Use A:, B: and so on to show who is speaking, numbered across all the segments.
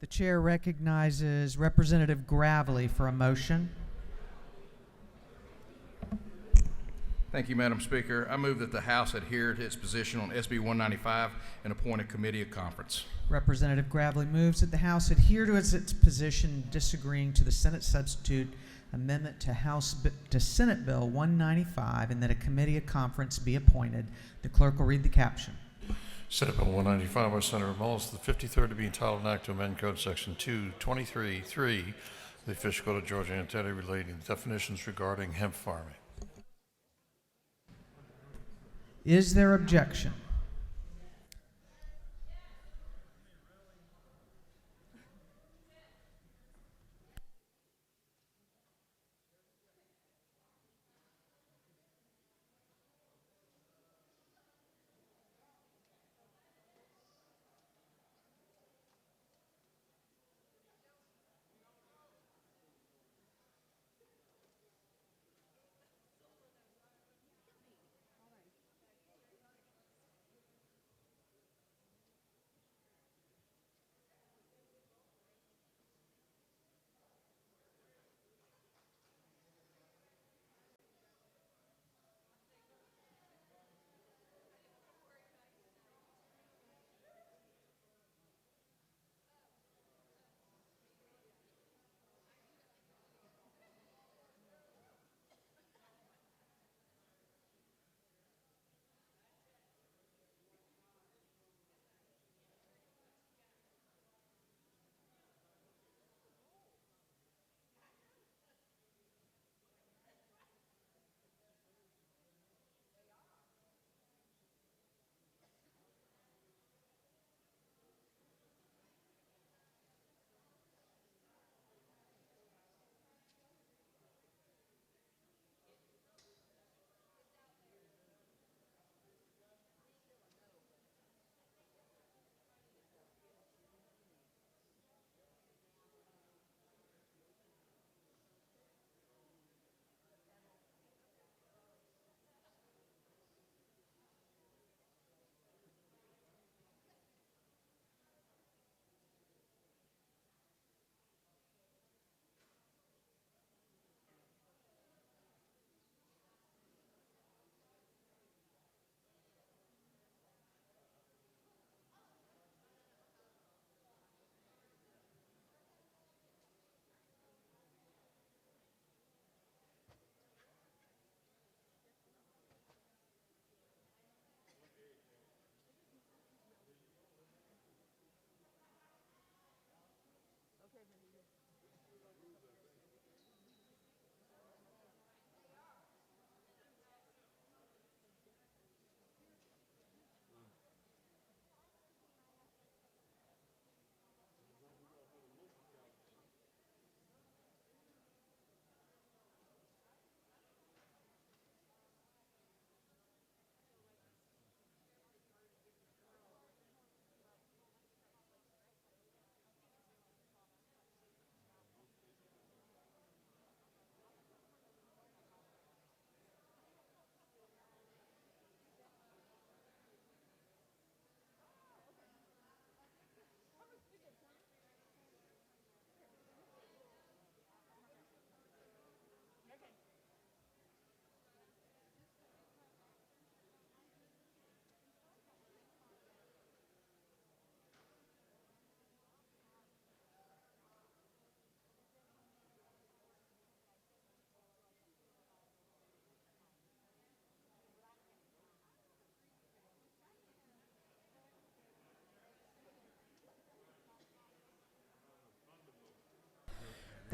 A: The chair recognizes Representative Gravely for a motion.
B: Thank you, Madam Speaker. I move that the House adhere to its position on SB 195 and appoint a committee of conference.
A: Representative Gravely moves that the House adhere to its position disagreeing to the Senate substitute amendment to Senate Bill 195 and that a committee of conference be appointed. The clerk will read the caption.
C: Senate Bill 195 by Senator Mullis, the 53rd to be entitled an act to amend Code Section 223.3 of the Official Code of Georgia entitled relating to definitions regarding hemp farming.
A: Is there objection?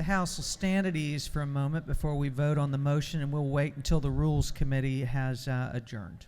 A: The House will stand at ease for a moment before we vote on the motion, and we'll wait until the Rules Committee has adjourned.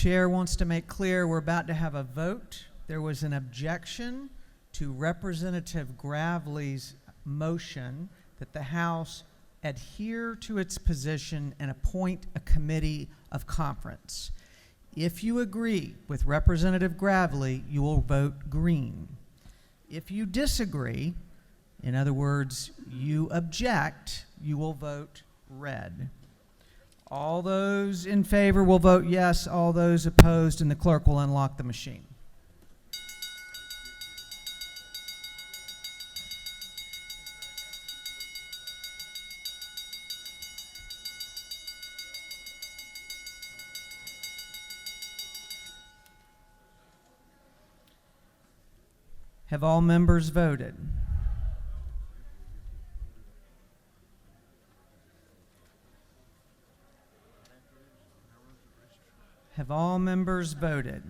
A: chair wants to make clear we're about to have a vote. There was an objection to Representative Gravely's motion that the House adhere to its position and appoint a committee of conference. If you agree with Representative Gravely, you will vote green. If you disagree, in other words, you object, you will vote red. All those in favor will vote yes, all those opposed, and the clerk will unlock the machine. Have all members voted? Have all members voted?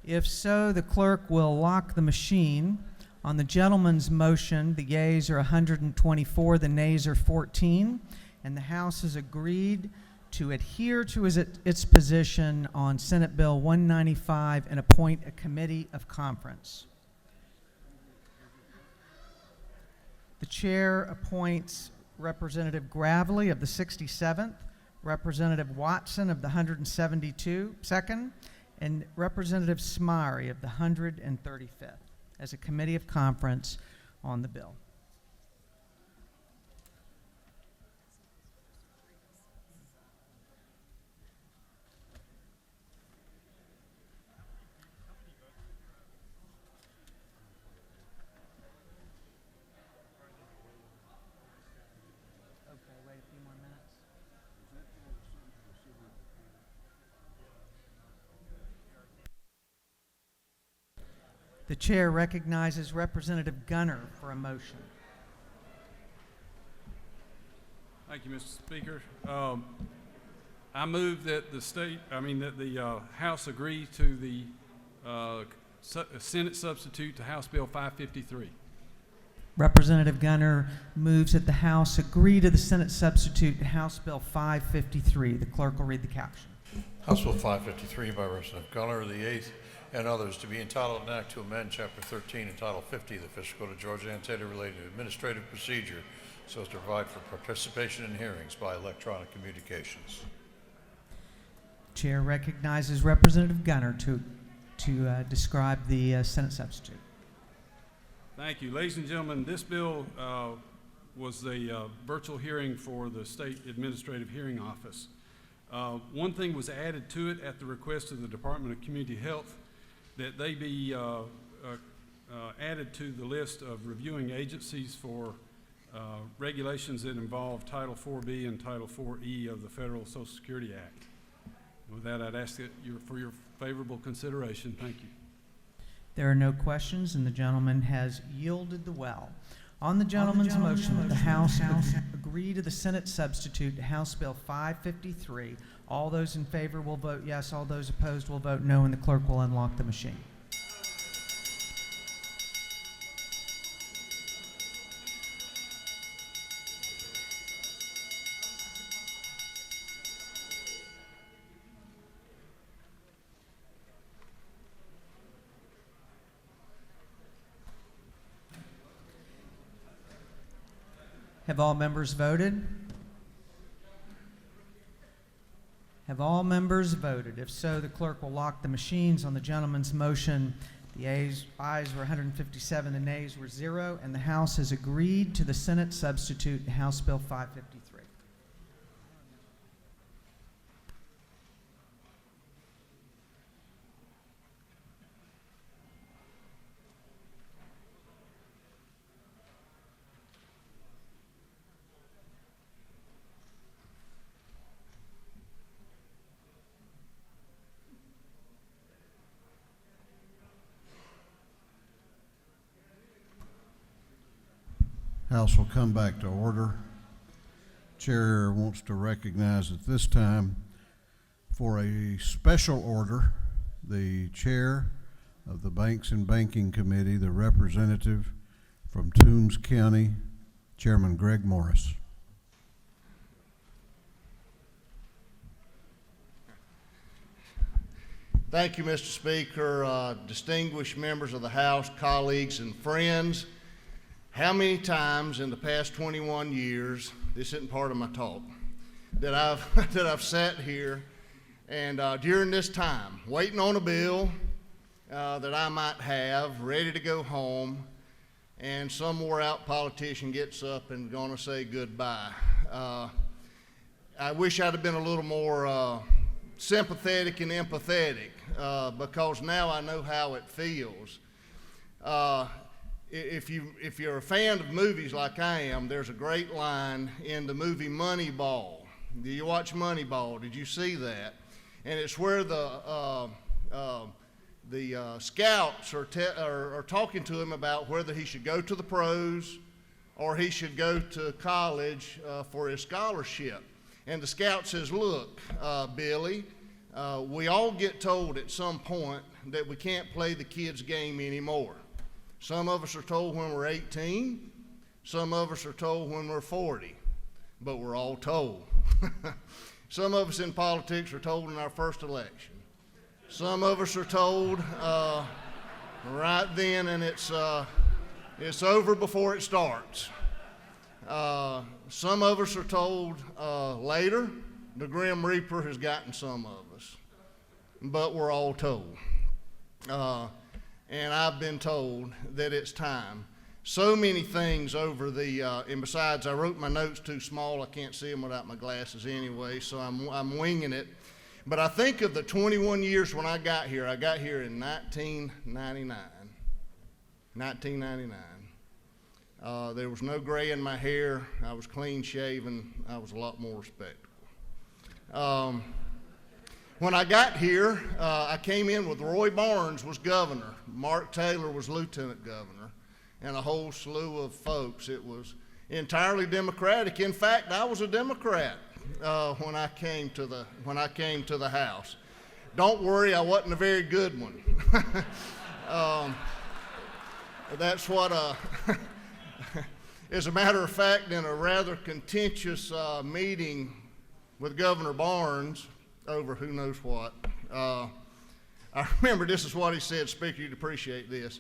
A: If so, the clerk will lock the machine. On the gentleman's motion, the yeas are 124, the nays are 14, and the House has agreed to adhere to its position on Senate Bill 195 and appoint a committee of conference. The chair appoints Representative Gravely of the 67th, Representative Watson of the 172nd, and Representative Smyrie of the 135th as a committee of conference on the bill. The chair recognizes Representative Gunner for a motion.
D: Thank you, Mr. Speaker. I move that the House agree to the Senate substitute to House Bill 553.
A: Representative Gunner moves that the House agree to the Senate substitute to House Bill 553. The clerk will read the caption.
C: House Bill 553 by Representative Gunner, the 8th, and others, to be entitled an act to amend Chapter 13 and Title 50 of the Official Code of Georgia annotated relating to administrative procedure so as to provide for participation in hearings by electronic communications.
A: Chair recognizes Representative Gunner to describe the Senate substitute.
D: Thank you. Ladies and gentlemen, this bill was a virtual hearing for the State Administrative Hearing Office. One thing was added to it at the request of the Department of Community Health, that they be added to the list of reviewing agencies for regulations that involve Title 4B and Title 4E of the Federal Social Security Act. With that, I'd ask for your favorable consideration. Thank you.
A: There are no questions, and the gentleman has yielded the well. On the gentleman's motion that the House agree to the Senate substitute to House Bill 553, all those in favor will vote yes, all those opposed will vote no, and the clerk will unlock the machine. Have all members voted? Have all members voted? If so, the clerk will lock the machines. On the gentleman's motion, the ayes were 157, the nays were 0, and the House has agreed to the Senate substitute to House Bill 553.
E: House will come back to order. Chair wants to recognize at this time for a special order the chair of the Banks and Banking Committee, the representative from Toombs County, Chairman Greg Morris.
F: Thank you, Mr. Speaker, distinguished members of the House, colleagues, and friends. How many times in the past 21 years, this isn't part of my talk, that I've sat here and during this time, waiting on a bill that I might have, ready to go home, and some wore out politician gets up and gonna say goodbye. I wish I'd have been a little more sympathetic and empathetic because now I know how it feels. If you're a fan of movies like I am, there's a great line in the movie Moneyball. Do you watch Moneyball? Did you see that? And it's where the scouts are talking to him about whether he should go to the pros or he should go to college for his scholarship. And the scout says, look, Billy, we all get told at some point that we can't play the kids' game anymore. Some of us are told when we're 18, some of us are told when we're 40, but we're all told. Some of us in politics are told in our first election. Some of us are told right then, and it's over before it starts. Some of us are told later. The Grim Reaper has gotten some of us, but we're all told. And I've been told that it's time. So many things over and besides, I wrote my notes too small. I can't see them without my glasses anyway, so I'm winging it. But I think of the 21 years when I got here. I got here in 1999. 1999. There was no gray in my hair. I was clean shaven. I was a lot more respectable. When I got here, I came in with Roy Barnes was governor. Mark Taylor was lieutenant governor, and a whole slew of folks. It was entirely Democratic. In fact, I was a Democrat when I came to the House. Don't worry, I wasn't a very good one. That's what. As a matter of fact, in a rather contentious meeting with Governor Barnes over who knows what, I remember this is what he said. Speaker, you'd appreciate this.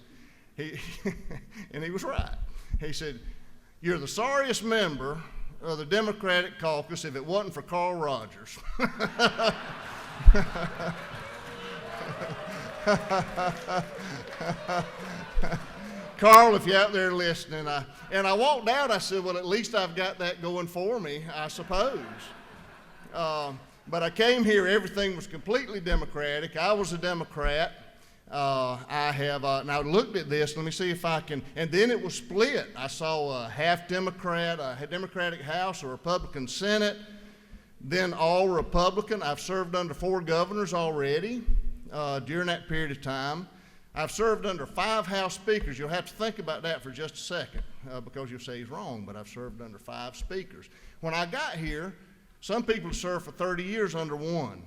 F: And he was right. He said, "You're the sorriest member of the Democratic caucus if it wasn't for Carl Rogers." Carl, if you're out there listening, and I walked out, I said, well, at least I've got that going for me, I suppose. But I came here, everything was completely Democratic. I was a Democrat. Now looked at this, let me see if I can, and then it was split. I saw a half Democrat, a Democratic House, a Republican Senate, then all Republican. I've served under 4 governors already during that period of time. I've served under 5 House speakers. You'll have to think about that for just a second because you'll say he's wrong, but I've served under 5 speakers. When I got here, some people served for 30 years under 1.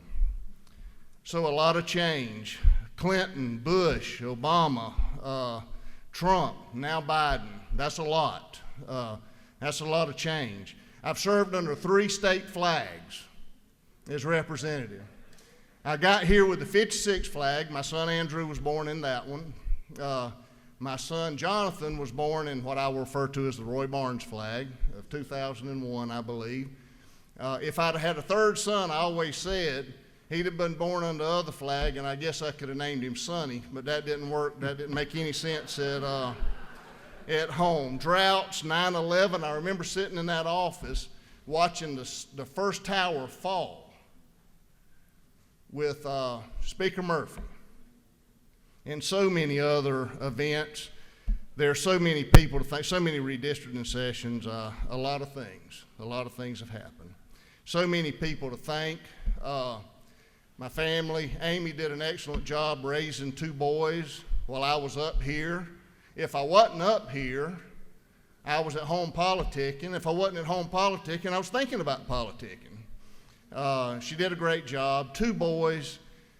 F: So a lot of change. Clinton, Bush, Obama, Trump, now Biden. That's a lot. That's a lot of change. I've served under 3 state flags as representative. I got here with the 56 flag. My son Andrew was born in that one. My son Jonathan was born in what I will refer to as the Roy Barnes flag of 2001, I believe. If I'd had a 3rd son, I always said he'd have been born under the other flag, and I guess I could have named him Sonny, but that didn't work. That didn't make any sense at home. Droughts, 9/11. I remember sitting in that office watching the first tower fall with Speaker Murphy and so many other events. There are so many people to thank, so many redistricting sessions, a lot of things have happened. So many people to thank. My family, Amy did an excellent job raising 2 boys while I was up here. If I wasn't up here, I was at home politicking. If I wasn't at home politicking, I was thinking about politicking. She did a great job. 2 boys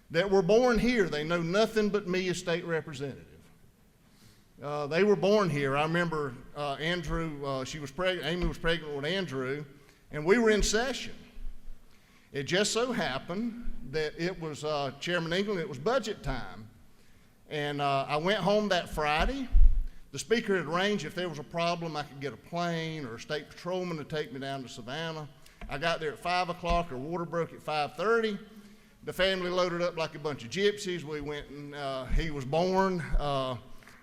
F: that were born here. They know nothing but me as state representative. They were born here. I remember Andrew, Amy was pregnant with Andrew, and we were in session. It just so happened that it was, Chairman England, it was budget time. And I went home that Friday. The speaker had arranged if there was a problem, I could get a plane or a state patrolman to take me down to Savannah. I got there at 5 o'clock, our water broke at 5:30. The family loaded up like a bunch of gypsies. We went and he was born.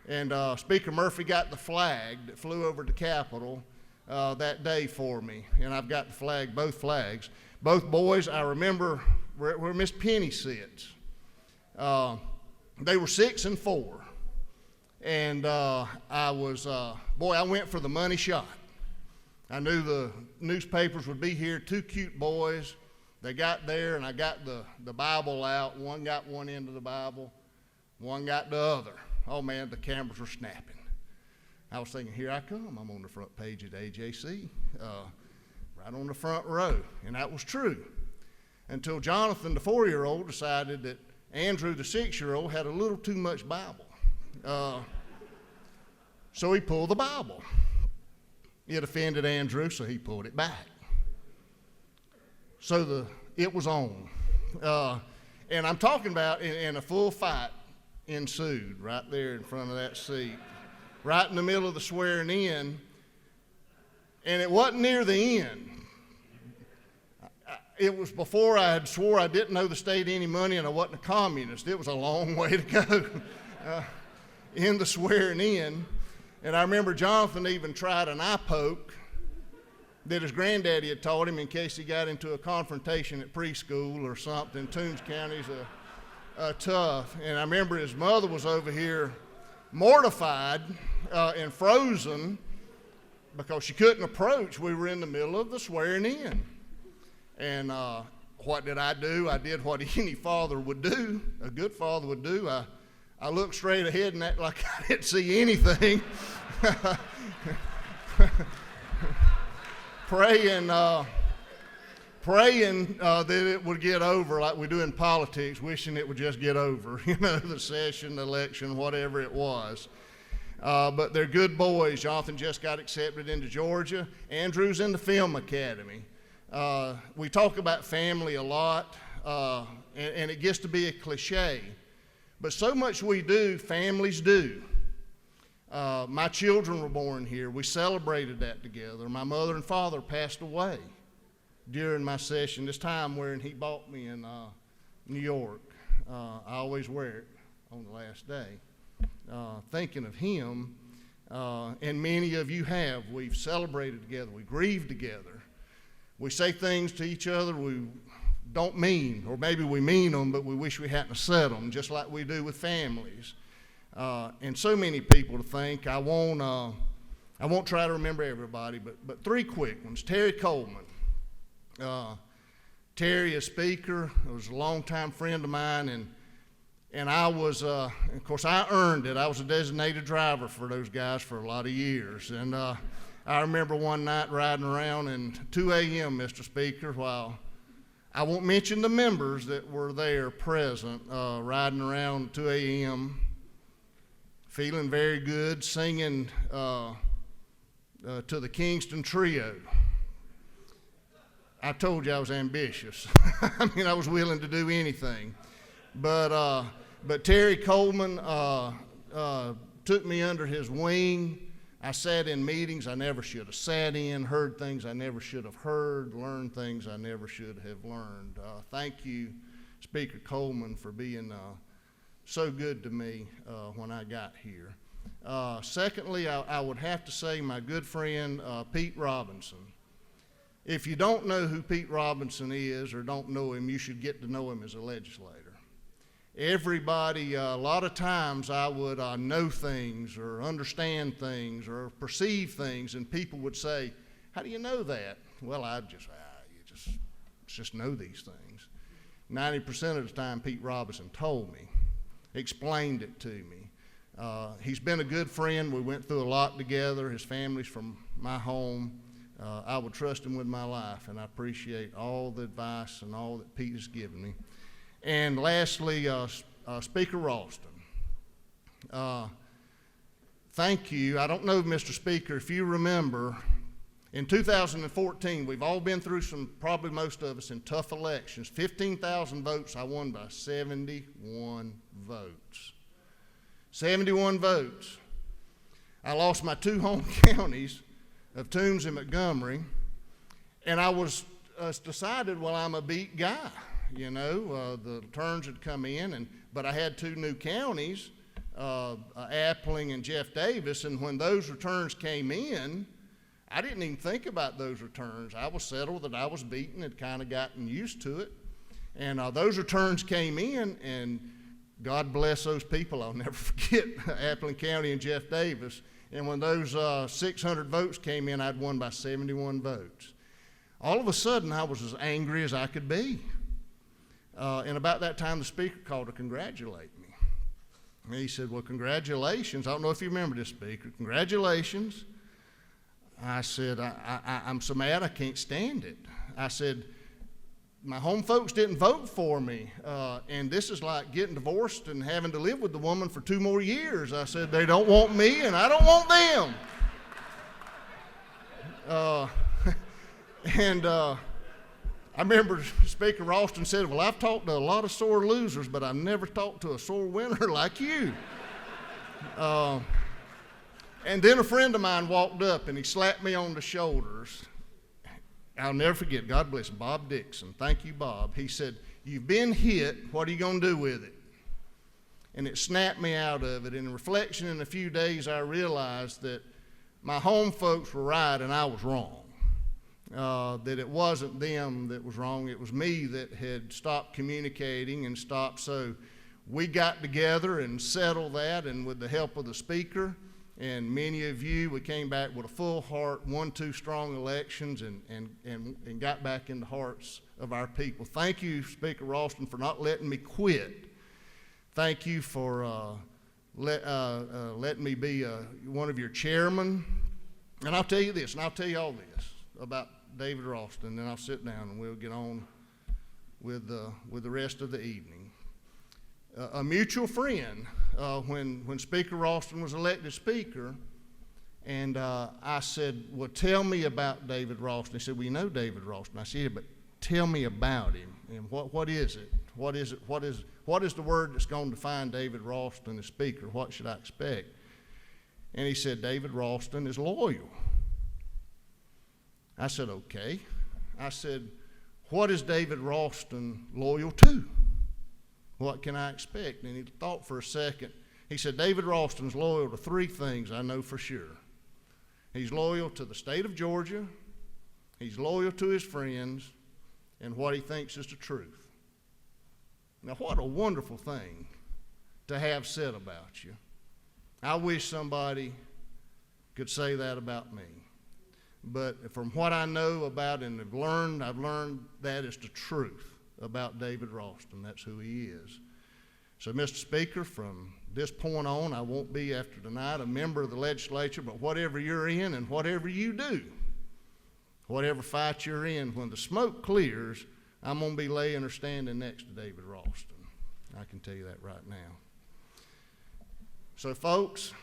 F: And Speaker Murphy got the flag that flew over the Capitol that day for me. And I've got the flag, both flags. Both boys, I remember where Miss Penny sits. They were 6 and 4. And I went for the money shot. I knew the newspapers would be here, 2 cute boys. They got there, and I got the Bible out. One got one end of the Bible, one got the other. Oh, man, the cameras were snapping. I was thinking, here I come. I'm on the front page at AJC, right on the front row. And that was true until Jonathan, the 4-year-old, decided that Andrew, the 6-year-old, had a little too much Bible. So he pulled the Bible. It offended Andrew, so he pulled it back. So it was on. And I'm talking about in a full fight ensued right there in front of that seat, right in the middle of the swearing in. And it wasn't near the end. It was before I had swore I didn't owe the state any money and I wasn't a communist. It was a long way to go in the swearing in. And I remember Jonathan even tried an eye poke that his granddaddy had taught him in case he got into a confrontation at preschool or something. Toombs County's tough. And I remember his mother was over here mortified and frozen because she couldn't approach. We were in the middle of the swearing in. And what did I do? I did what any father would do, a good father would do. I looked straight ahead and acted like I didn't see anything. Praying that it would get over like we do in politics, wishing it would just get over, the session, the election, whatever it was. But they're good boys. Jonathan just got accepted into Georgia. Andrew's in the Film Academy. We talk about family a lot, and it gets to be a cliche. But so much we do, families do. My children were born here. We celebrated that together. My mother and father passed away during my session, this time wherein he bought me in New York. I always wear it on the last day. Thinking of him, and many of you have. We've celebrated together. We grieved together. We say things to each other we don't mean, or maybe we mean them, but we wish we hadn't said them, just like we do with families. And so many people to think. I won't try to remember everybody, but 3 quick ones. Terry Coleman. Terry, a speaker, was a longtime friend of mine, and I was, of course, I earned it. I was a designated driver for those guys for a lot of years. And I remember one night riding around and 2 a.m., Mr. Speaker, while I won't mention the members that were there present, riding around 2 a.m., feeling very good, singing to the Kingston Trio. I told you I was ambitious. I mean, I was willing to do anything. But Terry Coleman took me under his wing. I sat in meetings I never should have sat in, heard things I never should have heard, learned things I never should have learned. Thank you, Speaker Coleman, for being so good to me when I got here. Secondly, I would have to say my good friend Pete Robinson. If you don't know who Pete Robinson is or don't know him, you should get to know him as a legislator. Everybody, a lot of times I would know things or understand things or perceive things, and people would say, how do you know that? Well, just know these things. 90% of the time, Pete Robinson told me, explained it to me. He's been a good friend. We went through a lot together. His family's from my home. I would trust him with my life, and I appreciate all the advice and all that Pete has given me. And lastly, Speaker Ralston. thank you. I don't know, Mr. Speaker, if you remember, in 2014, we've all been through some, probably most of us, in tough elections. 15,000 votes, I won by 71 votes. 71 votes. I lost my 2 home counties of Toombs and Montgomery, and I was decided, well, I'm a beat guy. You know, the returns had come in, but I had 2 new counties, Appling and Jeff Davis, and when those returns came in, I didn't even think about those returns. I was settled that I was beaten, had kind of gotten used to it. And those returns came in, and God bless those people. I'll never forget Appling County and Jeff Davis. And when those 600 votes came in, I'd won by 71 votes. All of a sudden, I was as angry as I could be. And about that time, the Speaker called to congratulate me. And he said, well, congratulations. I don't know if you remember this, Speaker. Congratulations. I said, I'm so mad I can't stand it. I said, my home folks didn't vote for me, and this is like getting divorced and having to live with the woman for 2 more years. I said, they don't want me, and I don't want them. I remember Speaker Ralston said, well, I've talked to a lot of sore losers, but I've never talked to a sore winner like you. And then a friend of mine walked up and he slapped me on the shoulders. I'll never forget, God bless Bob Dixon. Thank you, Bob. He said, you've been hit, what are you going to do with it? And it snapped me out of it. In reflection, in a few days, I realized that my home folks were right and I was wrong. That it wasn't them that was wrong, it was me that had stopped communicating and stopped. So we got together and settled that, and with the help of the Speaker and many of you, we came back with a full heart, won 2 strong elections, and got back in the hearts of our people. Thank you, Speaker Ralston, for not letting me quit. Thank you for letting me be one of your chairmen. And I'll tell you this, and I'll tell you all this about David Ralston, and then I'll sit down and we'll get on with the rest of the evening. A mutual friend, when Speaker Ralston was elected Speaker, and I said, well, tell me about David Ralston. He said, well, you know David Ralston. I said, yeah, but tell me about him, and what is it? What is the word that's going to define David Ralston as Speaker? What should I expect? And he said, David Ralston is loyal. I said, okay. I said, what is David Ralston loyal to? What can I expect? And he thought for a second. He said, David Ralston's loyal to 3 things I know for sure. He's loyal to the state of Georgia, he's loyal to his friends, and what he thinks is the truth. Now, what a wonderful thing to have said about you. I wish somebody could say that about me. But from what I know about and have learned, I've learned that is the truth about David Ralston. That's who he is. So, Mr. Speaker, from this point on, I won't be, after tonight, a member of the legislature, but whatever you're in and whatever you do, whatever fight you're in, when the smoke clears, I'm going to be laying or standing next to David Ralston. I can tell you that right now. So, folks,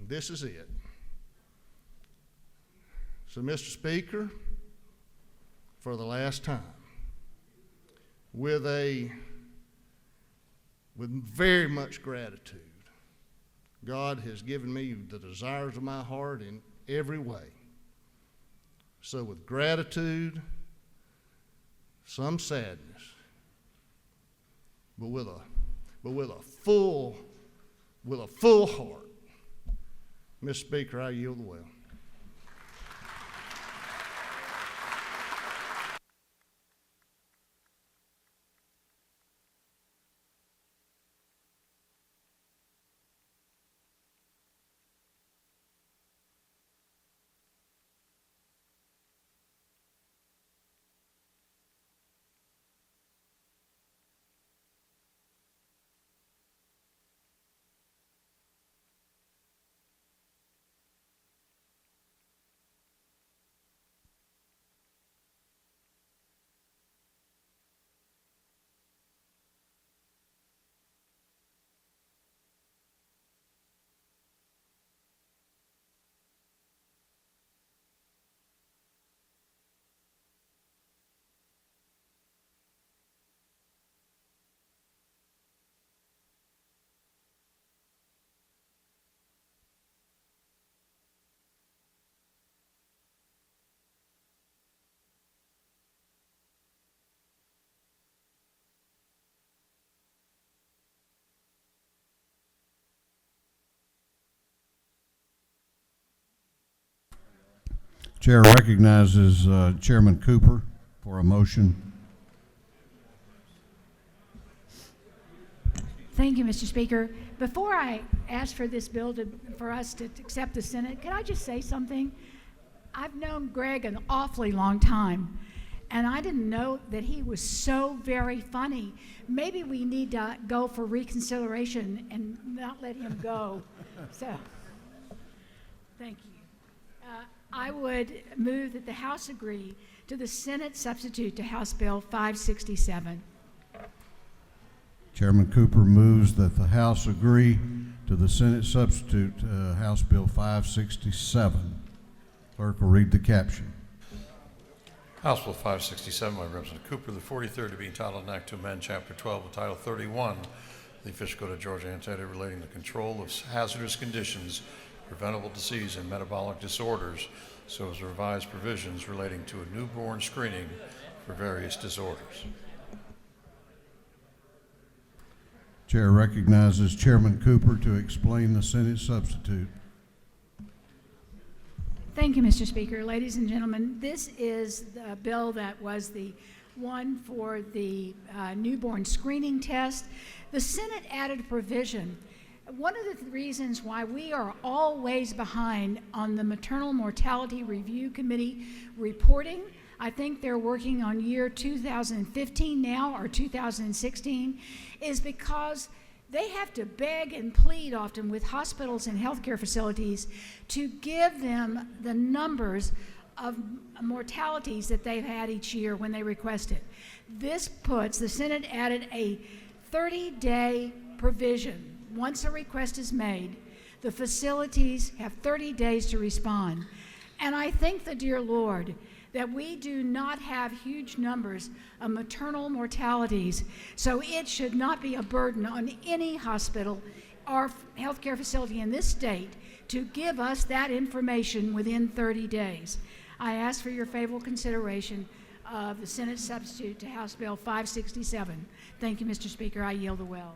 F: this is it. So, Mr. Speaker, for the last time, with very much gratitude, God has given me the desires of my heart in every way. So with gratitude, some sadness, but with a full heart, Mr. Speaker, I yield the well.
E: Chair recognizes Chairman Cooper for a motion.
G: Thank you, Mr. Speaker. Before I ask for this bill for us to accept the Senate, can I just say something? I've known Greg an awfully long time, and I didn't know that he was so very funny. Maybe we need to go for reconsideration and not let him go. So, thank you. I would move that the House agree to the Senate substitute to House Bill 567.
E: Chairman Cooper moves that the House agree to the Senate substitute House Bill 567. Clerk will read the caption.
C: House Bill 567 by Representative Cooper, the 43rd to be entitled an act to amend Chapter 12 of Title 31 of the Official Code of Georgia entitled relating to control of hazardous conditions, preventable disease, and metabolic disorders, so as to revise provisions relating to a newborn screening for various disorders.
E: Chair recognizes Chairman Cooper to explain the Senate substitute.
G: Thank you, Mr. Speaker. Ladies and gentlemen, this is the bill that was the one for the newborn screening test. The Senate added a provision. One of the reasons why we are always behind on the Maternal Mortality Review Committee reporting, I think they're working on year 2015 now or 2016, is because they have to beg and plead often with hospitals and healthcare facilities to give them the numbers of mortalities that they've had each year when they request it. This puts, the Senate added a 30-day provision. Once a request is made, the facilities have 30 days to respond. And I thank the dear Lord that we do not have huge numbers of maternal mortalities, so it should not be a burden on any hospital or healthcare facility in this state to give us that information within 30 days. I ask for your favorable consideration of the Senate substitute to House Bill 567. Thank you, Mr. Speaker. I yield the well.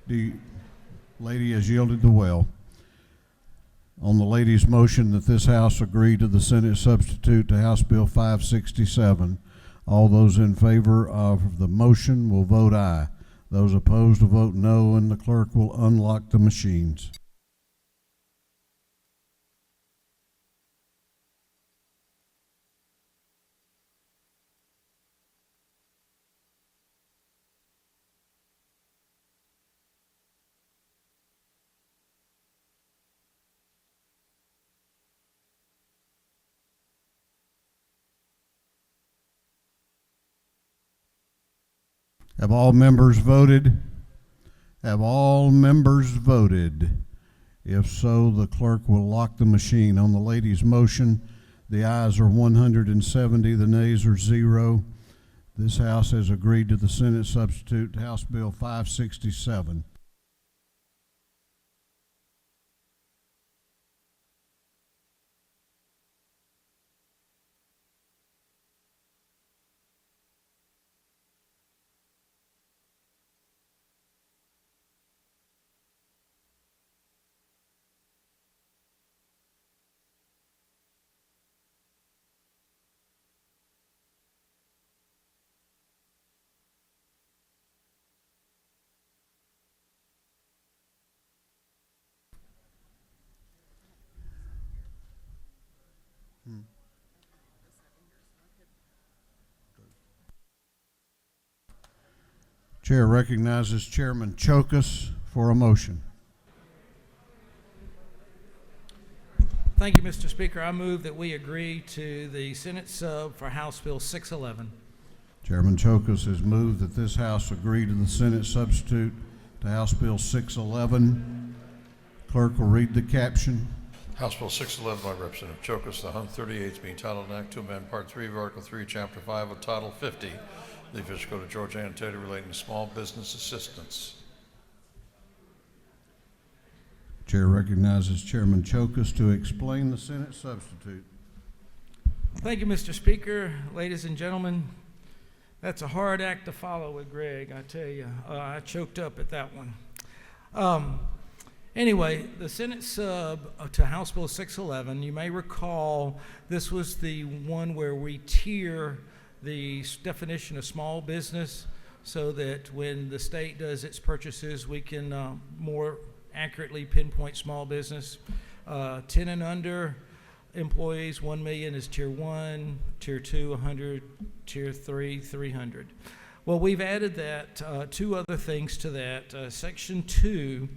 E: The lady has yielded the well. On the lady's motion that this House agree to the Senate substitute to House Bill 567, all those in favor of the motion will vote aye. Those opposed will vote no, and the clerk will unlock the machines. Have all members voted? Have all members voted? If so, the clerk will lock the machine. On the lady's motion, the ayes are 170, the nays are 0. This House has agreed to the Senate substitute House Bill 567. Chair recognizes Chairman Chokus for a motion.
H: Thank you, Mr. Speaker. I move that we agree to the Senate sub for House Bill 611.
E: Chairman Chokus has moved that this House agree to the Senate substitute to House Bill 611. Clerk will read the caption.
C: House Bill 611 by Representative Chokus, the 138th being entitled an act to amend Part 3 of Article 3, Chapter 5 of Title 50 the Official Code of Georgia annotated relating to small business assistance.
E: Chair recognizes Chairman Chokus to explain the Senate substitute.
H: Thank you, Mr. Speaker. Ladies and gentlemen, that's a hard act to follow with Greg, I tell you. I choked up at that one. Anyway, the Senate sub to House Bill 611, you may recall this was the one where we tier the definition of small business so that when the state does its purchases, we can more accurately pinpoint small business. 10 and under employees, 1 million is tier 1, tier 2, 100, tier 3, 300. Well, we've added that, two other things to that. Section 2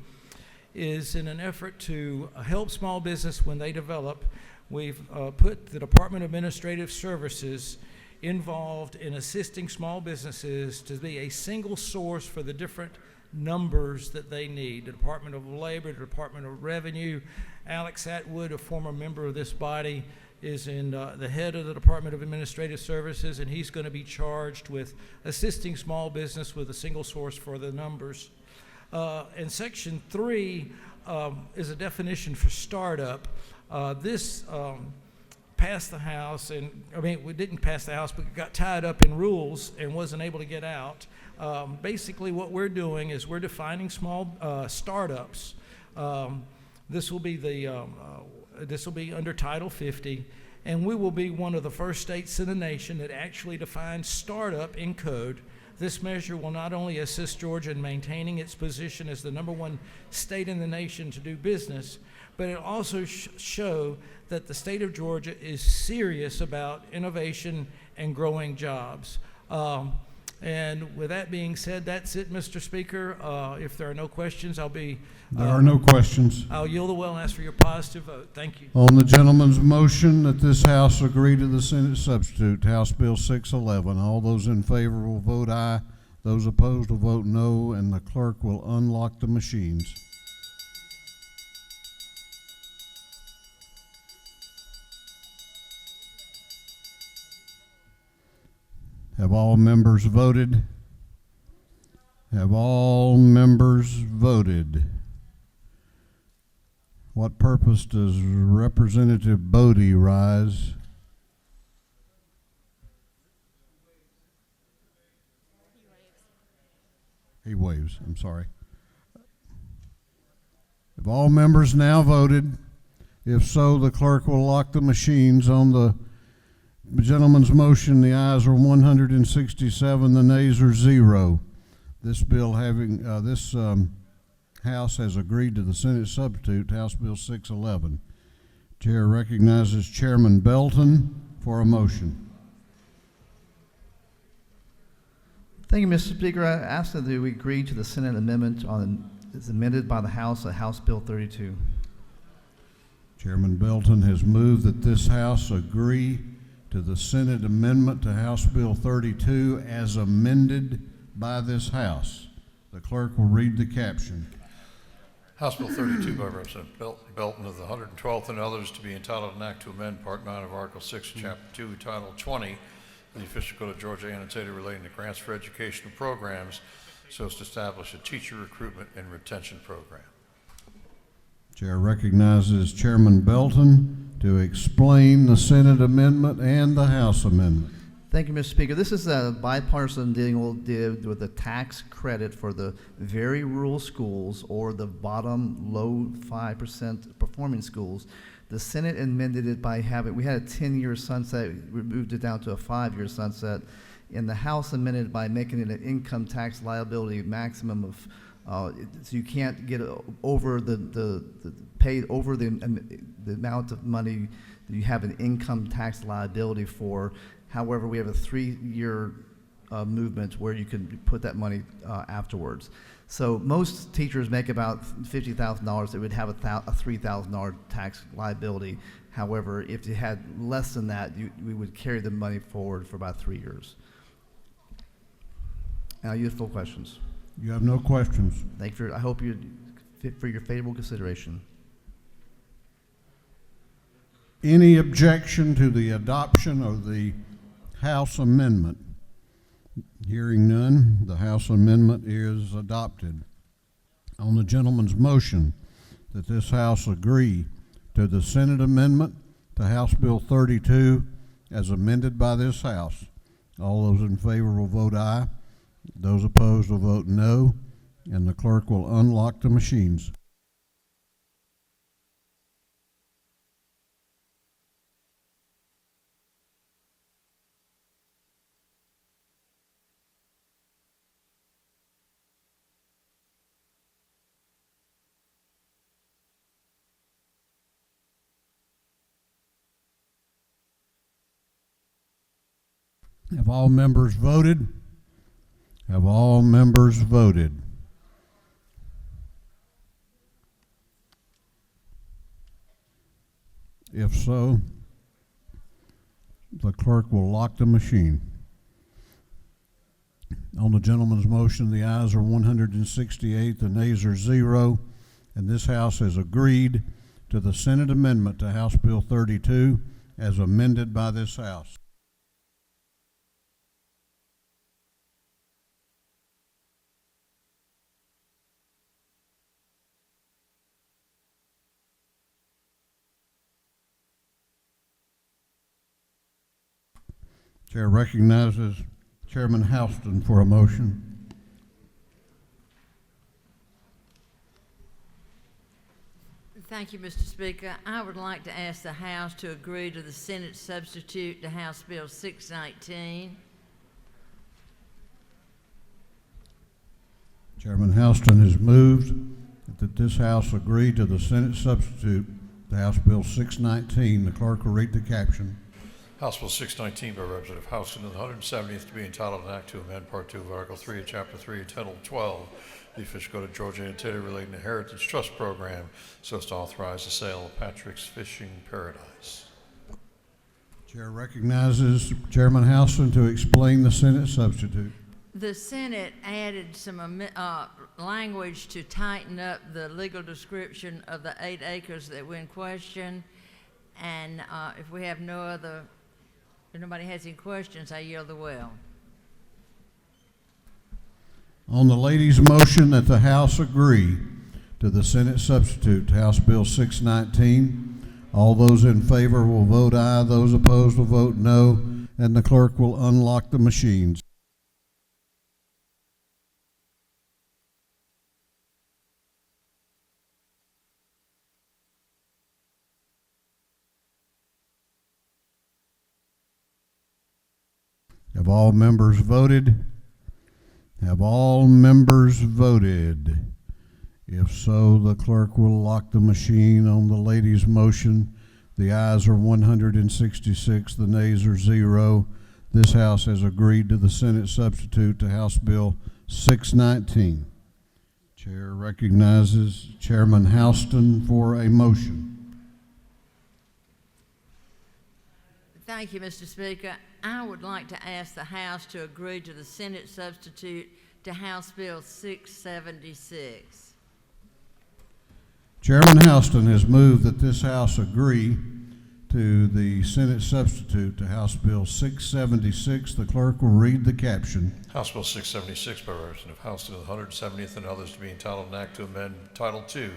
H: is in an effort to help small business when they develop. We've put the Department of Administrative Services involved in assisting small businesses to be a single source for the different numbers that they need. The Department of Labor, the Department of Revenue. Alex Atwood, a former member of this body, is in the head of the Department of Administrative Services, and he's going to be charged with assisting small business with a single source for the numbers. And Section 3 is a definition for startup. This passed the House, and I mean, we didn't pass the House, but it got tied up in rules and wasn't able to get out. Basically, what we're doing is we're defining small startups. This will be under Title 50, and we will be one of the first states in the nation that actually defines startup in code. This measure will not only assist Georgia in maintaining its position as the #1 state in the nation to do business, but it also show that the state of Georgia is serious about innovation and growing jobs. And with that being said, that's it, Mr. Speaker. If there are no questions,
E: There are no questions.
H: I'll yield the well and ask for your positive vote. Thank you.
E: On the gentleman's motion that this House agree to the Senate substitute, House Bill 611, all those in favor will vote aye. Those opposed will vote no, and the clerk will unlock the machines. Have all members voted? Have all members voted? What purpose does Representative Bodie rise? He waves, I'm sorry. Have all members now voted? If so, the clerk will lock the machines. On the gentleman's motion, the ayes are 167, the nays are 0. This bill House has agreed to the Senate substitute, House Bill 611. Chair recognizes Chairman Belton for a motion.
I: Thank you, Mr. Speaker. I ask that we agree to the Senate amendment as amended by the House, House Bill 32.
E: Chairman Belton has moved that this House agree to the Senate amendment to House Bill 32 as amended by this House. The clerk will read the caption.
C: House Bill 32 by Representative Belton of the 112th and others to be entitled an act to amend Part 9 of Article 6, Chapter 2, Title 20 of the Official Code of Georgia annotated relating to grants for educational programs so as to establish a teacher recruitment and retention program.
E: Chair recognizes Chairman Belton to explain the Senate amendment and the House amendment.
I: Thank you, Mr. Speaker. This is a bipartisan deal with a tax credit for the very rural schools or the bottom low 5% performing schools. The Senate amended it by we had a 10-year sunset. We moved it down to a 5-year sunset. And the House amended by making it an income tax liability maximum of so you can't get over paid over the amount of money that you have an income tax liability for. However, we have a 3-year movement where you can put that money afterwards. So most teachers make about $50,000. They would have a $3,000 tax liability. However, if you had less than that, we would carry the money forward for about 3 years. Now, you have full questions.
E: You have no questions.
I: Thank you. I hope you fit for your favorable consideration.
E: Any objection to the adoption of the House amendment? Hearing none, the House amendment is adopted. On the gentleman's motion that this House agree to the Senate amendment to House Bill 32 as amended by this House, all those in favor will vote aye. Those opposed will vote no, and the clerk will unlock the machines. Have all members voted? Have all members voted? If so, the clerk will lock the machine. On the gentleman's motion, the ayes are 168, the nays are 0, and this House has agreed to the Senate amendment to House Bill 32 as amended by this House. Chair recognizes Chairman Houston for a motion.
J: Thank you, Mr. Speaker. I would like to ask the House to agree to the Senate substitute to House Bill 619.
E: Chairman Houston has moved that this House agree to the Senate substitute to House Bill 619. The clerk will read the caption.
C: House Bill 619 by Representative Houston of the 170th to be entitled an act to amend Part 2 of Article 3 of Chapter 3 of Title 12 the official code of Georgia and Territory relating to Heritage Trust Program so as to authorize the sale of Patrick's Fishing Paradise.
E: Chair recognizes Chairman Houston to explain the Senate substitute.
J: The Senate added some language to tighten up the legal description of the 8 acres that were in question. And if we have if nobody has any questions, I yield the well.
E: On the lady's motion that the House agree to the Senate substitute to House Bill 619, all those in favor will vote aye, those opposed will vote no, and the clerk will unlock the machines. Have all members voted? Have all members voted? If so, the clerk will lock the machine on the lady's motion. The ayes are 166, the nays are 0. This House has agreed to the Senate substitute to House Bill 619. Chair recognizes Chairman Houston for a motion.
J: Thank you, Mr. Speaker. I would like to ask the House to agree to the Senate substitute to House Bill 676.
E: Chairman Houston has moved that this House agree to the Senate substitute to House Bill 676. The clerk will read the caption.
C: House Bill 676 by Representative Houston of the 170th and others to be entitled an act to amend Title II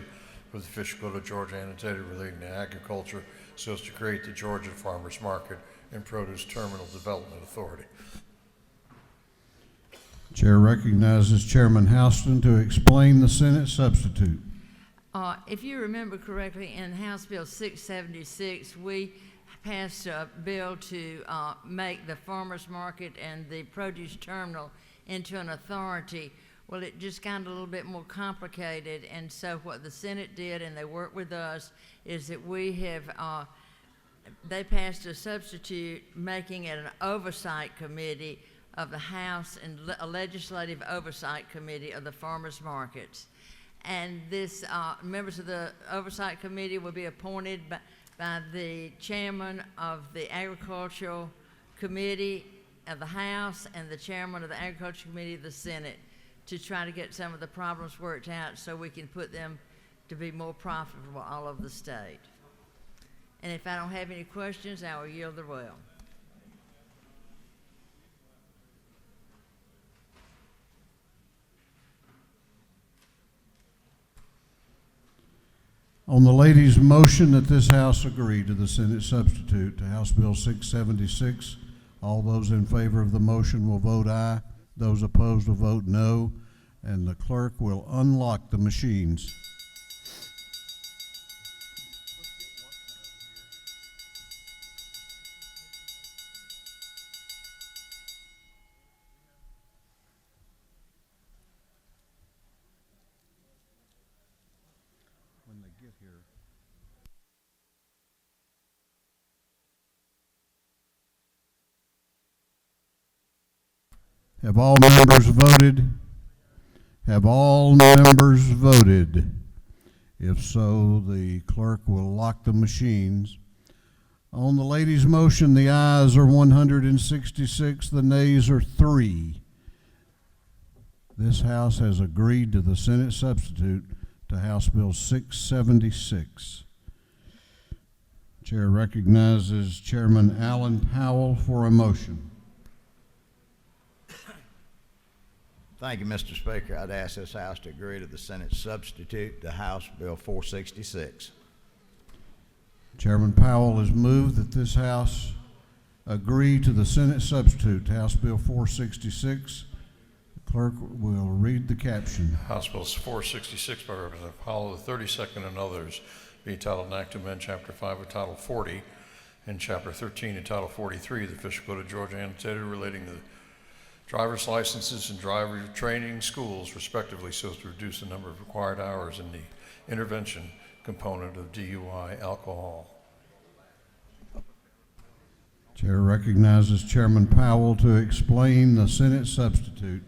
C: of the official code of Georgia annotated relating to agriculture so as to create the Georgia Farmers Market and Produce Terminal Development Authority.
E: Chair recognizes Chairman Houston to explain the Senate substitute.
J: If you remember correctly, in House Bill 676, we passed a bill to make the farmers market and the produce terminal into an authority. Well, it just got a little bit more complicated, and so what the Senate did, and they worked with us, is that we have they passed a substitute making it an oversight committee of the House and a legislative oversight committee of the farmers markets. And this members of the oversight committee will be appointed by the chairman of the agricultural committee of the House and the chairman of the agricultural committee of the Senate to try to get some of the problems worked out so we can put them to be more profitable all over the state. And if I don't have any questions, I will yield the well.
E: On the lady's motion that this House agree to the Senate substitute to House Bill 676, all those in favor of the motion will vote aye. Those opposed will vote no, and the clerk will unlock the machines. When they get here. Have all members voted? Have all members voted? If so, the clerk will lock the machines. On the lady's motion, the ayes are 166, the nays are 3. This House has agreed to the Senate substitute to House Bill 676. Chair recognizes Chairman Alan Powell for a motion.
K: Thank you, Mr. Speaker. I'd ask this House to agree to the Senate substitute to House Bill 466.
E: Chairman Powell has moved that this House agree to the Senate substitute to House Bill 466. The clerk will read the caption.
C: House Bill 466 by Representative Powell, the 32nd and others, be entitled an act to amend Chapter 5 of Title 40 and Chapter 13 and Title 43 of the Official Code of Georgia annotated relating to driver's licenses and driver training schools, respectively, so as to reduce the number of required hours in the intervention component of DUI alcohol.
E: Chair recognizes Chairman Powell to explain the Senate substitute.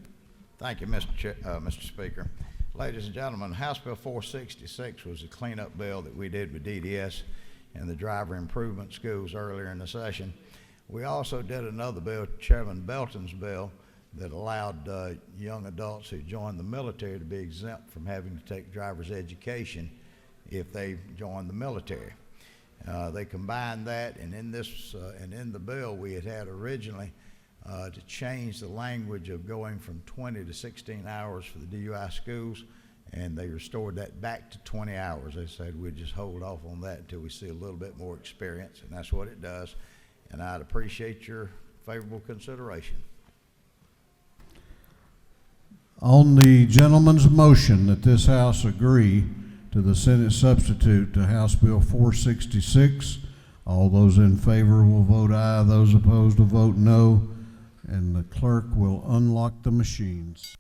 K: Thank you, Mr. Speaker. Ladies and gentlemen, House Bill 466 was a cleanup bill that we did with DDS and the driver improvement schools earlier in the session. We also did another bill, Chairman Belton's bill, that allowed young adults who joined the military to be exempt from having to take driver's education if they joined the military. They combined that, and in this and in the bill we had originally to change the language of going from 20 to 16 hours for the DUI schools, and they restored that back to 20 hours. They said we'd just hold off on that until we see a little bit more experience, and that's what it does. And I'd appreciate your favorable consideration.
E: On the gentleman's motion that this House agree to the Senate substitute to House Bill 466, all those in favor will vote aye, those opposed will vote no, and the clerk will unlock the machines.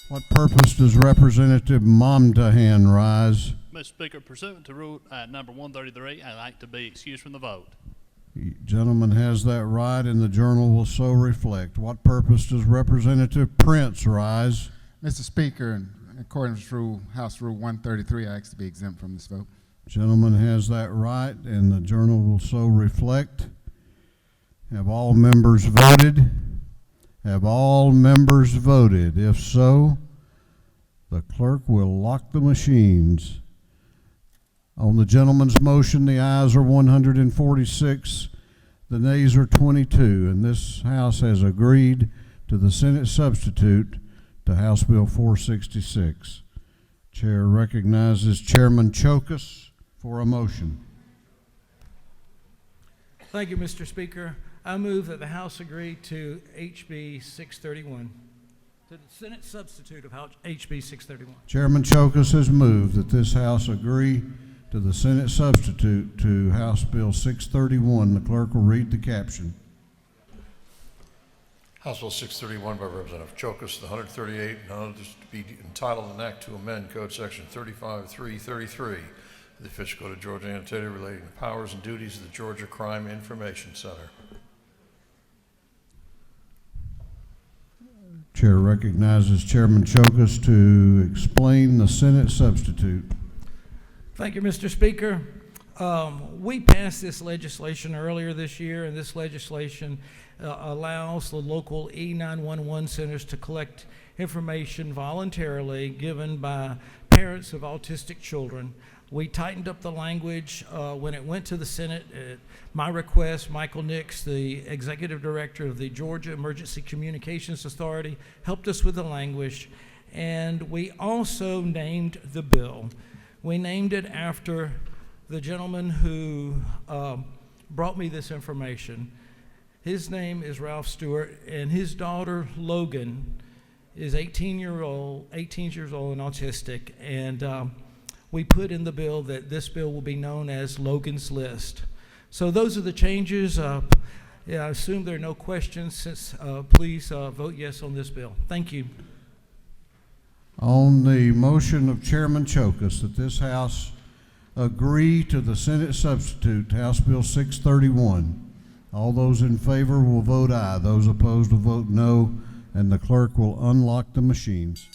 E: What purpose does Representative Momdahan rise?
L: Mr. Speaker, pursuant to Rule number 133, I'd like to be excused from the vote.
E: The gentleman has that right, and the journal will so reflect. What purpose does Representative Prince rise?
M: Mr. Speaker, in accordance with House Rule 133, I ask to be exempt from this vote.
E: Gentleman has that right, and the journal will so reflect. Have all members voted? Have all members voted? If so, the clerk will lock the machines. On the gentleman's motion, the ayes are 146, the nays are 22, and this House has agreed to the Senate substitute to House Bill 466. Chair recognizes Chairman Chokas for a motion.
H: Thank you, Mr. Speaker. I move that the House agree to HB 631, to the Senate substitute of HB 631.
E: Chairman Chokas has moved that this House agree to the Senate substitute to House Bill 631. The clerk will read the caption.
C: House Bill 631 by Representative Chokas, the 138 and others to be entitled an act to amend Code Section 35333 of the Official Code of Georgia annotated relating to powers and duties of the Georgia Crime Information Center.
E: Chair recognizes Chairman Chokas to explain the Senate substitute.
H: Thank you, Mr. Speaker. We passed this legislation earlier this year, and this legislation allows the local E911 centers to collect information voluntarily given by parents of autistic children. We tightened up the language when it went to the Senate. At my request, Michael Nix, the executive director of the Georgia Emergency Communications Authority, helped us with the language, and we also named the bill. We named it after the gentleman who brought me this information. His name is Ralph Stewart, and his daughter Logan is 18 years old and autistic, and we put in the bill that this bill will be known as Logan's List. So those are the changes. I assume there are no questions, since please vote yes on this bill. Thank you.
E: On the motion of Chairman Chokas that this House agree to the Senate substitute to House Bill 631, All those in favor will vote aye. Those opposed will vote no, and the clerk will unlock the machines.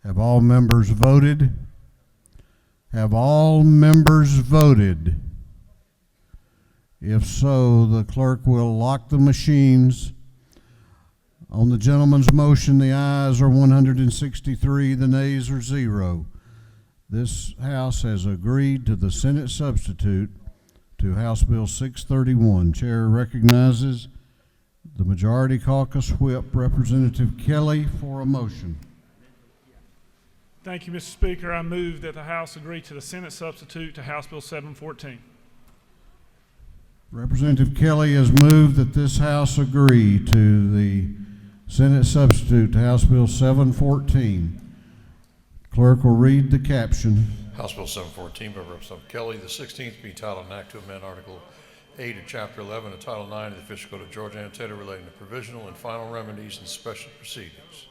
E: Have all members voted? Have all members voted? If so, the clerk will lock the machines. On the gentleman's motion, the ayes are 163, the nays are 0. This House has agreed to the Senate substitute to House Bill 631. Chair recognizes the Majority Caucus Whip, Representative Kelly, for a motion.
N: Thank you, Mr. Speaker. I move that the House agree to the Senate substitute to House Bill 714.
E: Representative Kelly has moved that this House agree to the Senate substitute to House Bill 714. Clerk will read the caption.
C: House Bill 714 by Representative Kelly, the 16th be titled an act to amend Article 8 of Chapter 11 of Title 9 of the Official Code of Georgia Annotated relating to provisional and final remedies and special proceedings.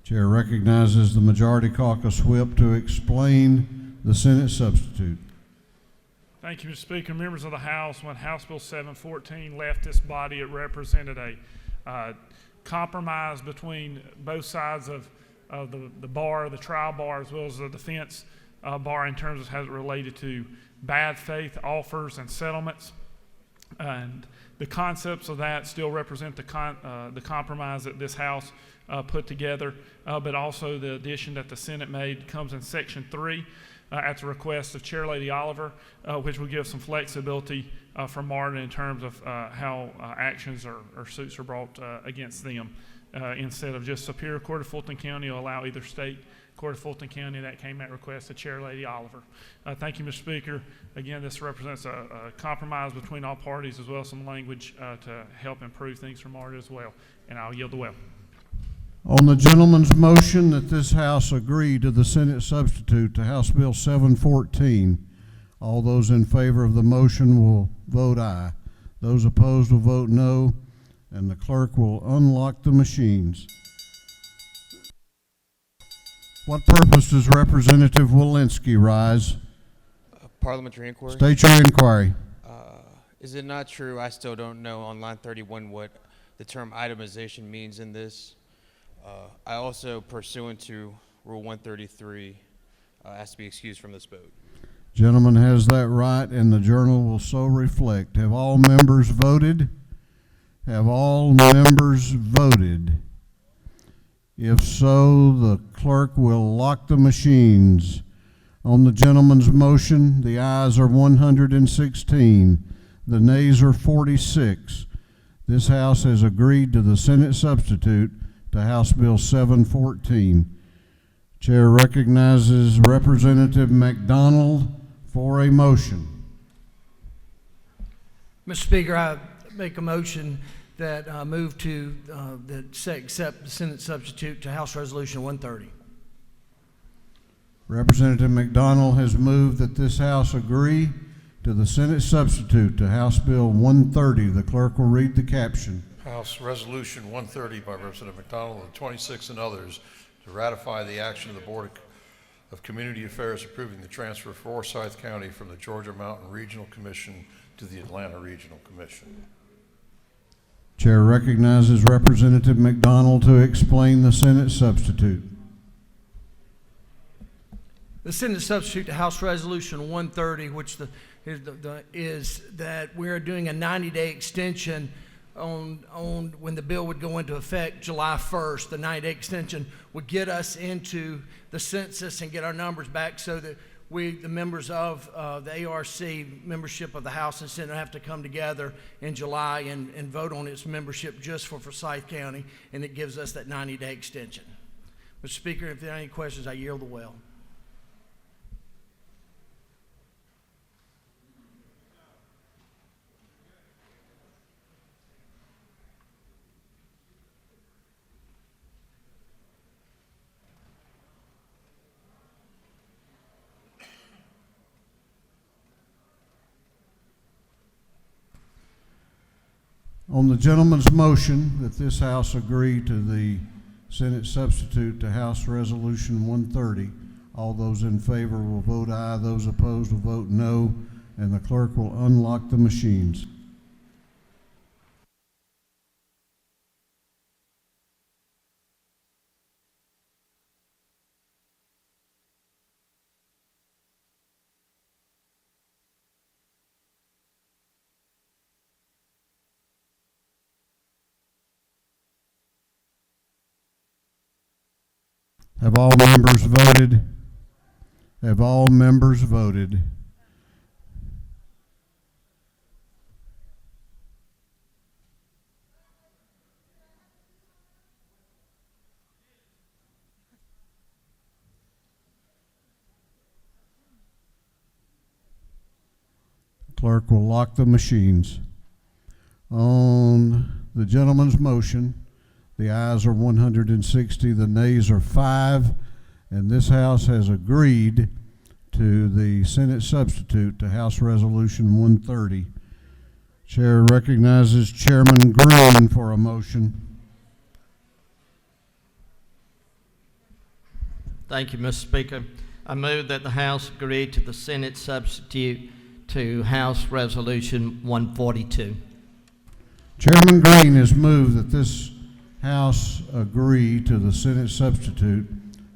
E: Chair recognizes the Majority Caucus Whip to explain the Senate substitute.
N: Thank you, Mr. Speaker. Members of the House, when House Bill 714 left this body, it represented a compromise between both sides of the bar, the trial bar, as well as the defense bar in terms of how it related to bad faith offers and settlements. And the concepts of that still represent the compromise that this House put together, but also the addition that the Senate made comes in Section 3 at the request of Chair Lady Oliver, which will give some flexibility for Martin in terms of how actions or suits are brought against them. Instead of just Superior Court of Fulton County, will allow either State Court of Fulton County. That came at request of Chair Lady Oliver. Thank you, Mr. Speaker. Again, this represents a compromise between all parties, as well as some language to help improve things for Martin as well. And I'll yield the well.
E: On the gentleman's motion that this House agree to the Senate substitute to House Bill 714, all those in favor of the motion will vote aye. Those opposed will vote no, and the clerk will unlock the machines. What purpose does Representative Walensky rise?
O: Parliamentary inquiry.
E: State your inquiry.
O: Is it not true, I still don't know on line 31 what the term itemization means in this? I also, pursuant to Rule 133, asked to be excused from this vote.
E: Gentleman has that right, and the journal will so reflect. Have all members voted? Have all members voted? If so, the clerk will lock the machines. On the gentleman's motion, the ayes are 116. The nays are 46. This House has agreed to the Senate substitute to House Bill 714. Chair recognizes Representative McDonald for a motion.
P: Mr. Speaker, I make a motion that move to accept the Senate substitute to House Resolution 130.
E: Representative McDonald has moved that this House agree to the Senate substitute to House Bill 130. The clerk will read the caption.
C: House Resolution 130 by Representative McDonald and 26 and others to ratify the action of the Board of Community Affairs approving the transfer of Forsyth County from the Georgia Mountain Regional Commission to the Atlanta Regional Commission.
E: Chair recognizes Representative McDonald to explain the Senate substitute.
P: The Senate substitute to House Resolution 130, which is that we're doing a 90-day extension on when the bill would go into effect July 1st. The 90-day extension would get us into the census and get our numbers back so that the members of the ARC membership of the House and Senate have to come together in July and vote on its membership just for Forsyth County, and it gives us that 90-day extension. Mr. Speaker, if there are any questions, I yield the well.
E: On the gentleman's motion that this House agree to the Senate substitute to House Resolution 130, all those in favor will vote aye, those opposed will vote no, and the clerk will unlock the machines. Have all members voted? Have all members voted? Clerk will lock the machines. On the gentleman's motion, the ayes are 160, the nays are 5, and this House has agreed to the Senate substitute to House Resolution 130. Chair recognizes Chairman Green for a motion.
Q: Thank you, Mr. Speaker. I move that the House agree to the Senate substitute to House Resolution 142.
E: Chairman Green has moved that this House agree to the Senate substitute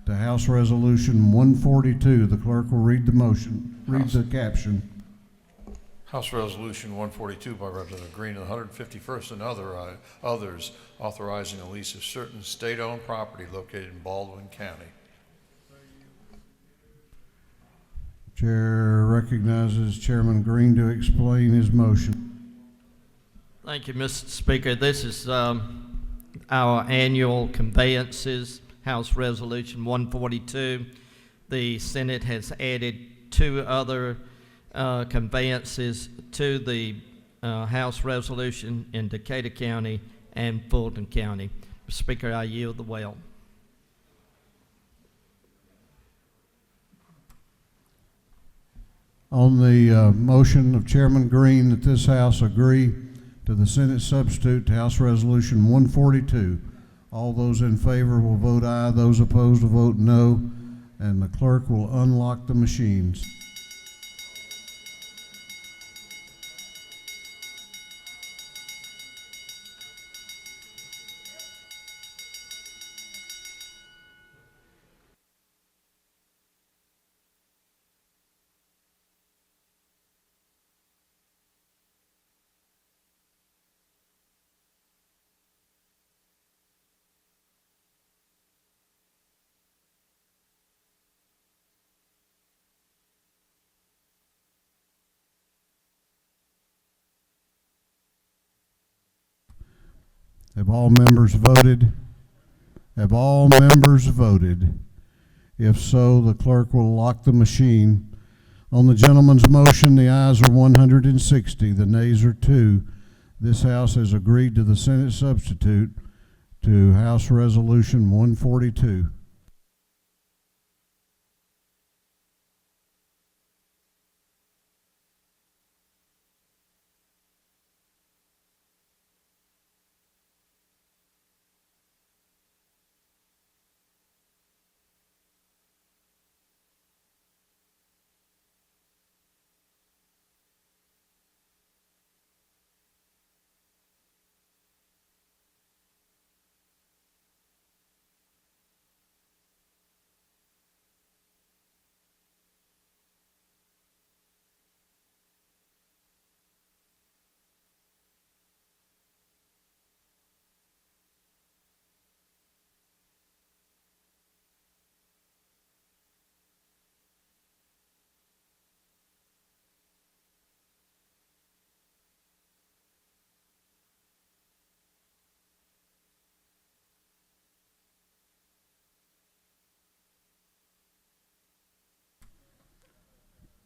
E: to House Resolution 142. The clerk will read the motion, read the caption.
C: House Resolution 142 by Representative Green of the 151st and others authorizing the lease of certain state-owned property located in Baldwin County.
E: Chair recognizes Chairman Green to explain his motion.
Q: Thank you, Mr. Speaker. This is our annual conveyances, House Resolution 142. The Senate has added 2 other conveyances to the House Resolution in Decatur County and Fulton County. Mr. Speaker, I yield the well.
E: On the motion of Chairman Green that this House agree to the Senate substitute to House Resolution 142, all those in favor will vote aye, those opposed will vote no, and the clerk will unlock the machines. Have all members voted? Have all members voted? If so, the clerk will lock the machine. On the gentleman's motion, the ayes are 160, the nays are 2. This House has agreed to the Senate substitute to House Resolution 142.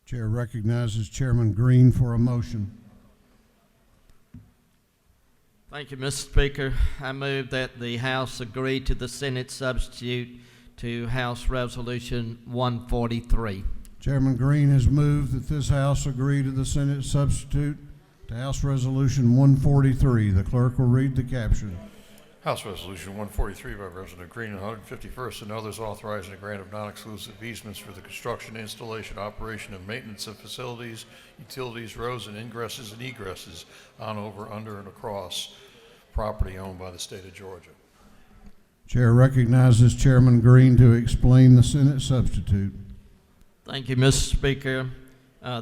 E: Chair recognizes Chairman Green for a motion.
Q: Thank you, Mr. Speaker. I move that the House agree to the Senate substitute to House Resolution 143.
E: Chairman Green has moved that this House agree to the Senate substitute to to House Resolution 143. The clerk will read the caption.
C: House Resolution 143 by Representative Green and 151st and others authorizing a grant of non-exclusive easements for the construction, installation, operation, and maintenance of facilities, utilities, roads, and ingresses and egresses on, over, under, and across property owned by the state of Georgia.
E: Chair recognizes Chairman Green to explain the Senate substitute.
Q: Thank you, Mr. Speaker.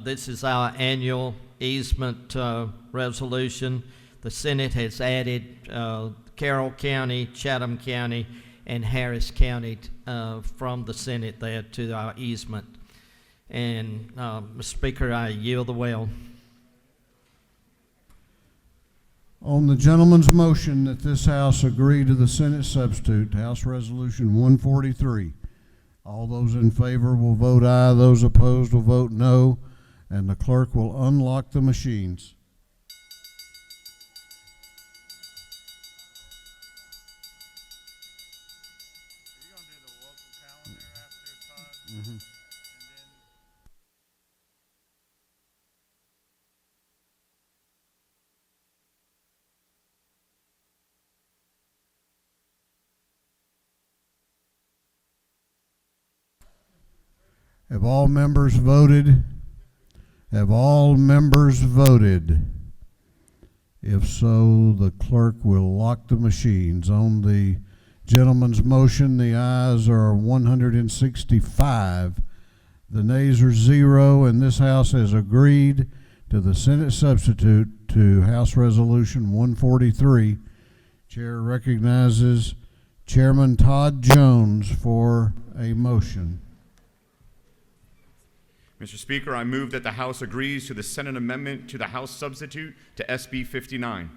Q: This is our annual easement resolution. The Senate has added Carroll County, Chatham County, and Harris County from the Senate there to our easement. And, Mr. Speaker, I yield the well.
E: On the gentleman's motion that this House agree to the Senate substitute, House Resolution 143, all those in favor will vote aye, those opposed will vote no, and the clerk will unlock the machines. Have all members voted? Have all members voted? If so, the clerk will lock the machines. On the gentleman's motion, the ayes are 165. The nays are 0, and this House has agreed to the Senate substitute to House Resolution 143. Chair recognizes Chairman Todd Jones for a motion.
R: Mr. Speaker, I move that the House agrees to the Senate amendment to the House substitute to SB 59.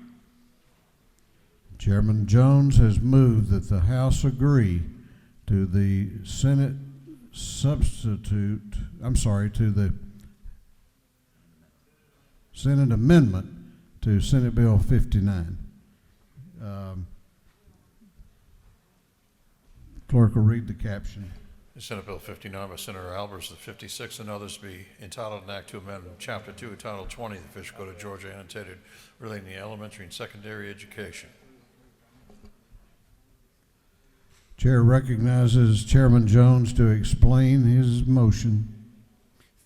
E: Chairman Jones has moved that the House agree to the Senate substitute, to the Senate amendment to Senate Bill 59. Clerk will read the caption.
C: Senate Bill 59 by Senator Albers, the 56 and others be entitled an act to amend Chapter 2, Title 20 of the Official Code of Georgia, annotated relating to elementary and secondary education.
E: Chair recognizes Chairman Jones to explain his motion.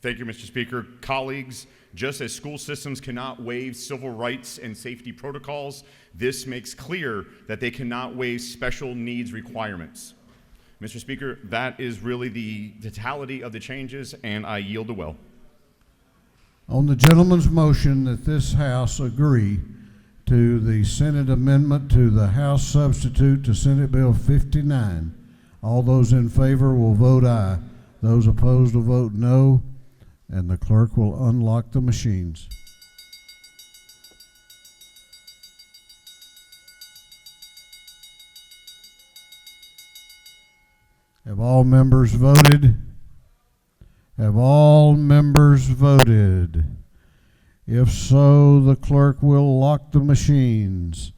R: Thank you, Mr. Speaker. Colleagues, just as school systems cannot waive civil rights and safety protocols, this makes clear that they cannot waive special needs requirements. Mr. Speaker, that is really the totality of the changes, and I yield the well.
E: On the gentleman's motion that this House agree to the Senate amendment to the House substitute to Senate Bill 59, all those in favor will vote aye. Those opposed will vote no, and the clerk will unlock the machines. Have all members voted? Have all members voted? If so, the clerk will lock the machines.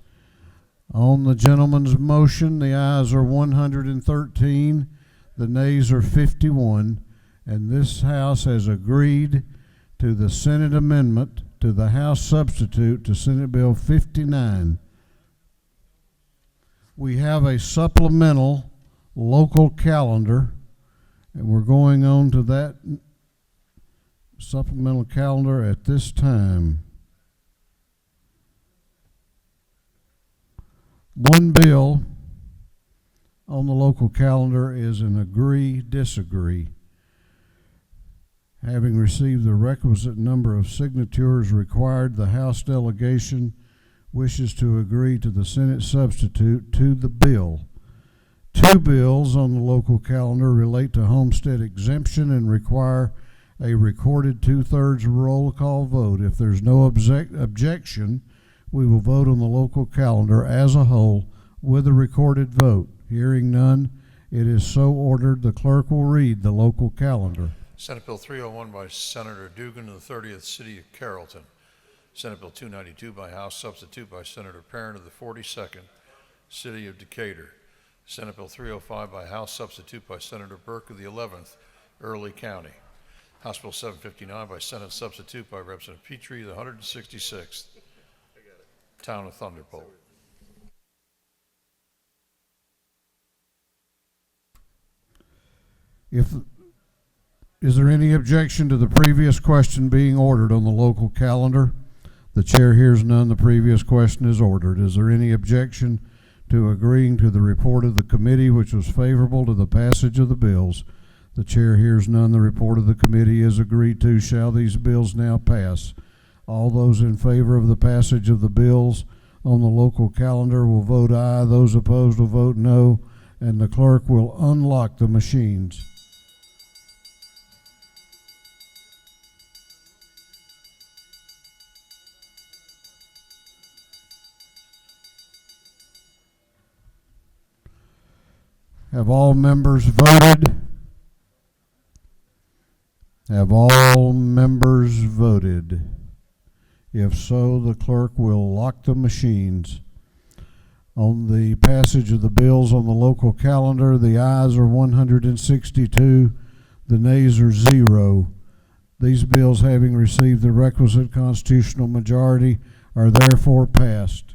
E: On the gentleman's motion, the ayes are 113, the nays are 51, and this House has agreed to the Senate amendment to the House substitute to Senate Bill 59. We have a supplemental local calendar, and we're going on to that supplemental calendar at this time. One bill on the local calendar is an agree-disagree. Having received the requisite number of signatures required, the House delegation wishes to agree to the Senate substitute to the bill. Two bills on the local calendar relate to homestead exemption and require a recorded 2/3 roll call vote. If there's no objection, we will vote on the local calendar as a whole with a recorded vote. Hearing none, it is so ordered. The clerk will read the local calendar.
C: Senate Bill 301 by Senator Dugan of the 30th City of Carrollton. Senate Bill 292 by House substitute by Senator Parent of the 42nd City of Decatur. Senate Bill 305 by House substitute by Senator Burke of the 11th Early County. House Bill 759 by Senate substitute by Representative Petrie, the 166th Town of Thunderbolt.
E: Is there any objection to the previous question being ordered on the local calendar? The chair hears none. The previous question is ordered. Is there any objection to agreeing to the report of the committee, which was favorable to the passage of the bills? The chair hears none. The report of the committee is agreed to. Shall these bills now pass? All those in favor of the passage of the bills on the local calendar will vote aye. Those opposed will vote no, and the clerk will unlock the machines. Have all members voted? Have all members voted? If so, the clerk will lock the machines. On the passage of the bills on the local calendar, the ayes are 162, the nays are 0. These bills, having received the requisite constitutional majority, are therefore passed.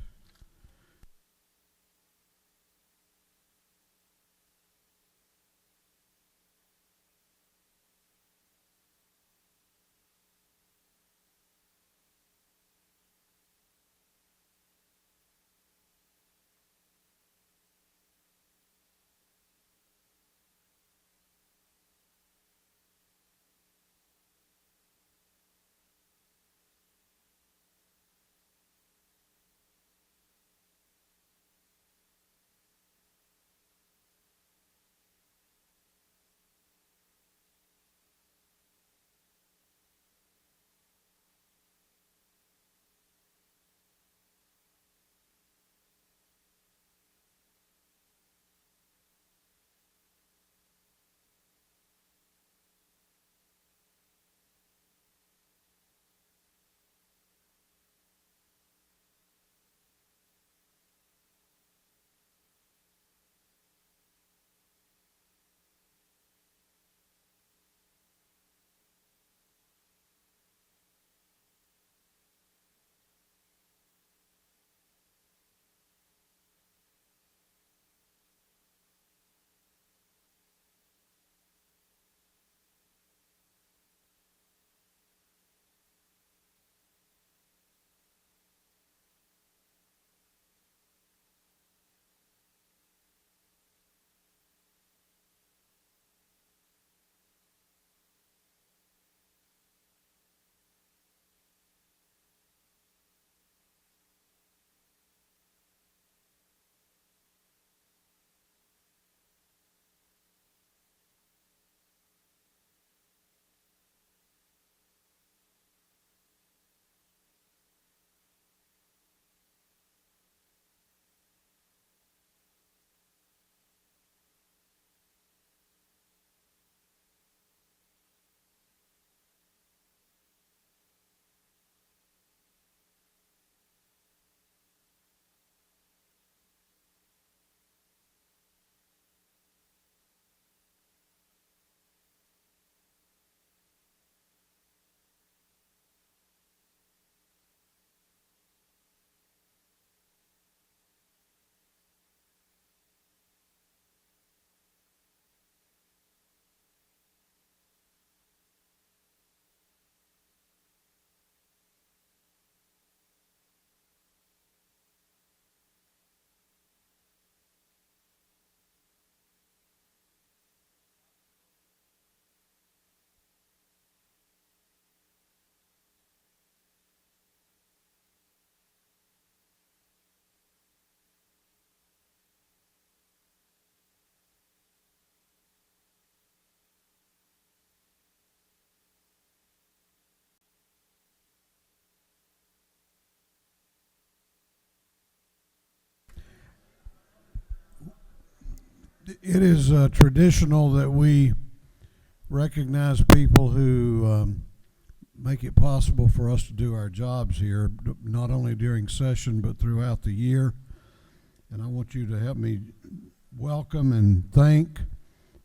E: It is traditional that we recognize people who make it possible for us to do our jobs here, not only during session but throughout the year. And I want you to help me welcome and thank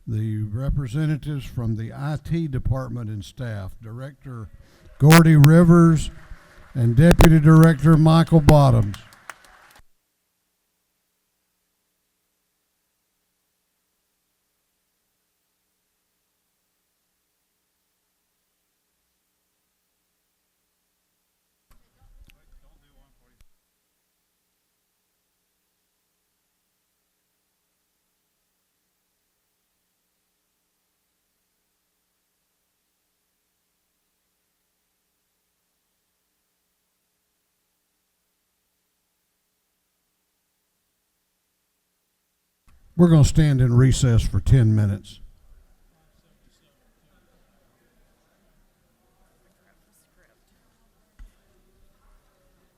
E: the representatives from the IT department and staff, Director Gordy Rivers and Deputy Director Michael Bottoms. We're going to stand in recess for 10 minutes.